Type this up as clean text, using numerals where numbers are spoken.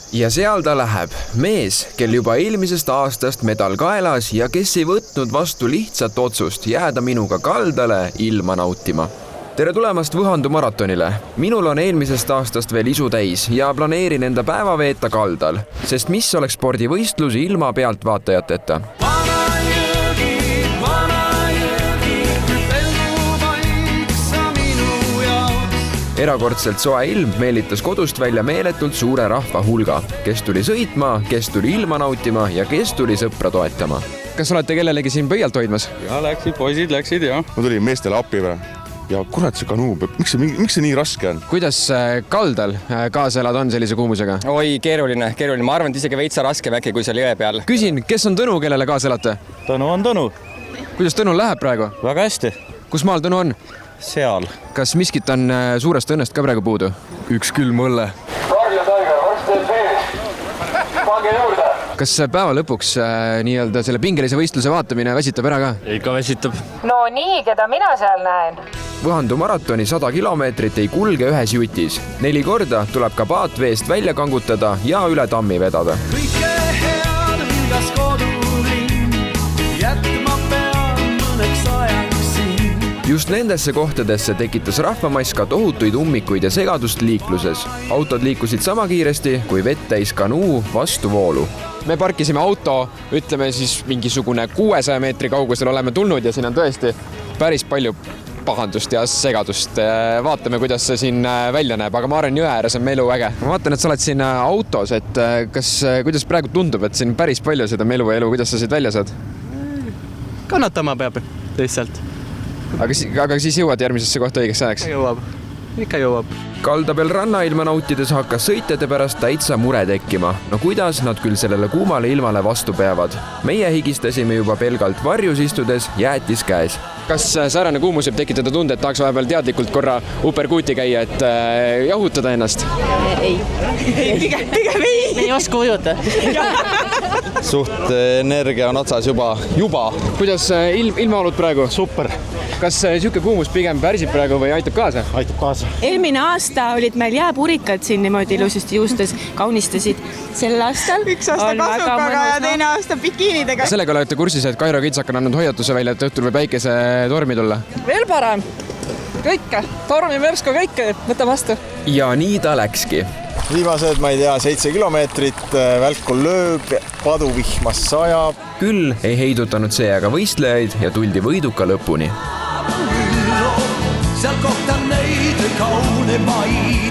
Ja seal ta läheb. Mees, kel juba eelmisest aastast medal kaelas ja kes ei võtnud vastu lihtsat otsust jääda minuga kaldale ilma nautima. Tere tulemast Võhandu maratonile. Minul on eelmisest aastast veel isu täis ja planeerin enda päeva veeta kaldal, sest mis oleks spordivõistlus ilma pealtvaatajateta. Erakordselt soe ilm meelitas kodust välja meeletult suure rahva hulga, kes tuli sõitma, kes tuli ilma nautima ja kes tuli sõpra toetama. Kas olete kellelegi siin pöialt hoidmas? Ja poisid läksid, jah. Ma tulin meestele appi ja kurat see kanuu, miks see nii raske on? Kuidas kaldal kaaselad on sellise kuumusega? Oi, keeruline. Ma arvan, et isegi veitsa raske väki, kui seal jõe peal. Küsin, kes on Tõnu, kellele kaaselate? Tõnu on Tõnu. Kuidas Tõnul läheb praegu? Väga hästi. Kus maal Tõnu on? Seal. Kas miskit on suurest õnnest ka praegu puudu? Üks külm õlle. Karja Taiger, varsti teeb vees. Pange juurde. Kas päeva lõpuks nii-öelda selle pingelise võistluse vaatamine väsitab ära ka? Ikka väsitab. No nii, keda mina seal näen. Võhandu maratoni 100 kilomeetrit ei kulge ühes jutis. 4 korda tuleb ka paat veest välja kangutada ja üle tammi vedada. Kõike head hingas koduring, jätma pean mõneks ajaks siin. Just nendesse kohtadesse tekitas rahvamass ka tohutuid ummikuid ja segadust liikluses. Autod liikusid sama kiiresti kui vett täis kanuu vastu voolu. Me parkisime auto, ütleme siis mingisugune 600 meetri kaugusel oleme tulnud ja siin on tõesti päris palju pahandust ja segadust. Vaatame, kuidas see siin välja näeb, aga ma arvan, jõe ääres on melu äge. Ma vaatan, et sa oled siin autos, et kuidas praegu tundub, et siin päris palju seda melu ja elu, kuidas sa siit välja saad? Kannatama peab lihtsalt. Aga siis jõuad järgmisesse kohta õigeks ajaks? Ikka jõuab. Kaldabel rannailma nautides hakkas sõitjate pärast täitsa mure tekkima. No kuidas nad küll sellele kuumale ilmale vastu peavad? Meie higistasime juba pelgalt varjus istudes jäätis käes. Kas säärane kuumus võib tekitada tunde, et tahaks vahepeal teadlikult korra uperkuuti käia, et jahutada ennast? Pigem ei. Me ei oska ujuda. Suht energia on otsas juba. Kuidas ilmaolud praegu? Super. Kas siuke kuumus pigem pärsib praegu või aitab kaasa? Aitab kaasa. Eelmine aasta olid meil jääpurikad siin niimoodi ilusasti juustes, kaunistasid. Sel aastal üks aasta kasukaga ja teine aasta bikiinidega. Sellega olete kursis, et Kairo Kitsak on andnud hoiatuse välja, et õhtul võib päikese tormi tulla? Veel parem. Kõike. Tormi mürsku kõike. Võta vastu. Ja nii ta läkski. Viimased, ma ei tea, 7 kilomeetrit, välkul lööb, paduvihmas sajab. Küll ei heidutanud see aga võistlejaid ja tuldi võiduka lõpuni. Seal kohta neid kaune maid.